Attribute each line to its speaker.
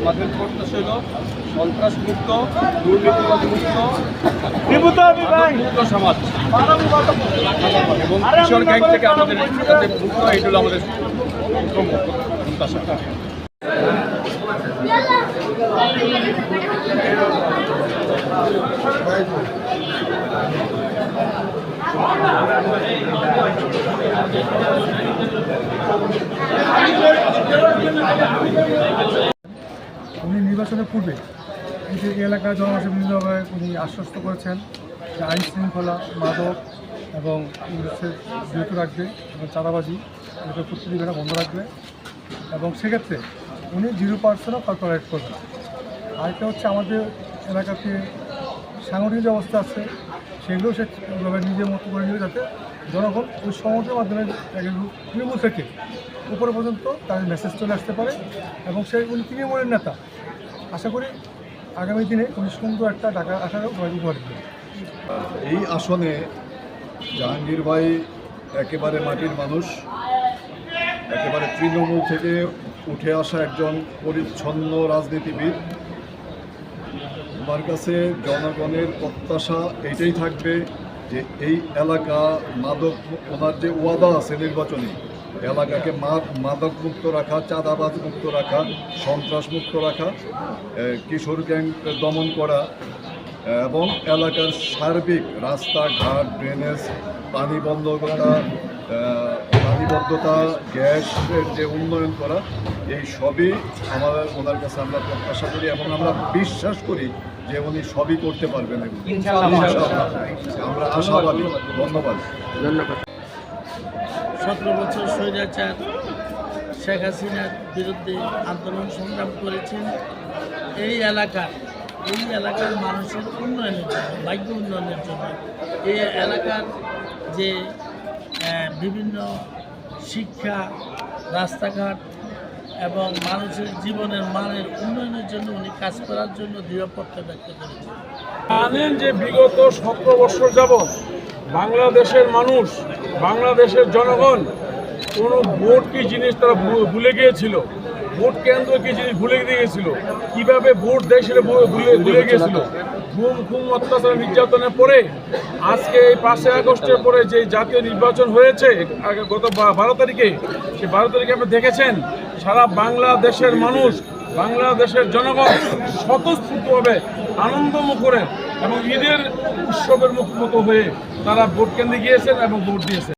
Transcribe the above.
Speaker 1: আমাদের প্রত্যাশা হল সন্ত্রাসমুক্ত, দুর্নীতিমুক্ত, মুক্ত সমাজ এবং কিশোর গ্যাং থেকে আমাদের মুক্ত, এটা হলো আমাদের প্রত্যাশা।
Speaker 2: উনি নির্বাচনের পূর্বে এই এলাকার জনগণকে বিভিন্নভাবে উনি আশ্বস্ত করেছেন যে আইন শৃঙ্খলা, মাদক এবং ইংরেজের বিরত রাখবে এবং চাঁদাবাজি এটা প্রতিদিন বন্ধ রাখবে এবং সেক্ষেত্রে উনি 0% কর্পোরেট করবেন। আরেকটা হচ্ছে আমাদের এলাকাতে সাংগঠনিক ব্যবস্থা আছে, সেগুলো সে নিজের মতো করে নিয়ে যাতে জনগণ ওই সংগঠনের মাধ্যমে তৃণমূল থেকে উপরে পর্যন্ত তাদের মেসেজ চলে আসতে পারে এবং উনি তৃণমূলের নেতা। আশা করি আগামী দিনে উনি সুন্দর একটা ঢাকা আসারও উপহার দেবেন।
Speaker 3: এই আসনে জাহাঙ্গীর ভাই একেবারে মাটির মানুষ, একেবারে তৃণমূল থেকে উঠে আসা একজন পরিচ্ছন্ন রাজনীতিবিদ। ওনার কাছে জনগণের প্রত্যাশা এটাই থাকবে যে এই এলাকা মাদক, ওনার যে ওয়াদা আছে নির্বাচনী, এলাকাকে মাদক মুক্ত রাখা, চাঁদাবাজ মুক্ত রাখা, সন্ত্রাস মুক্ত রাখা, কিশোর গ্যাং দমন করা এবং এলাকার সার্বিক রাস্তাঘাট, ড্রেনেজ, পানিবদ্ধতা, গ্যাসের যে উন্নয়ন করা, এই সবই ওনার কাছে আমরা প্রত্যাশা করি এবং আমরা বিশ্বাস করি যে উনি সবই করতে পারবেন। আমরা আশাবাদী। ধন্যবাদ।
Speaker 4: 17 বছর স্বৈরাচার শেখ হাসিনার বিরুদ্ধে আন্দোলন সংগ্রাম করেছেন। এই এলাকার মানুষের উন্নয়নের জন্য, ভাগ্য উন্নয়নের জন্য, এই এলাকার যে বিভিন্ন শিক্ষা, রাস্তাঘাট এবং মানুষের জীবনের মানের উন্নয়নের জন্য উনি কাজ করার জন্য দৃঢ়পত্র ব্যক্ত করেছেন।
Speaker 5: জানেন যে বিগত 17 বছর যাবৎ বাংলাদেশের মানুষ, বাংলাদেশের জনগণ কোনো ভোট কি জিনিস তারা ভুলে গিয়েছিল, ভোট কেন্দ্র কি জিনিস ভুলে গিয়েছিল, কীভাবে ভোট দেয় সেটা ভুলে গিয়েছিল। খুন অত্যাচার নির্যাতনের পরে আজকে এই 5 আগস্টের পরে যে জাতীয় নির্বাচন হয়েছে গত 12 তারিখে, সেই 12 তারিখে আপনি দেখেছেন সারা বাংলাদেশের মানুষ, বাংলাদেশের জনগণ স্বতঃস্ফূর্তভাবে আনন্দমুখরে এবং ঈদের উৎসবের মতো হয়ে তারা ভোট কেন্দ্রে গিয়েছেন এবং ভোট দিয়েছেন।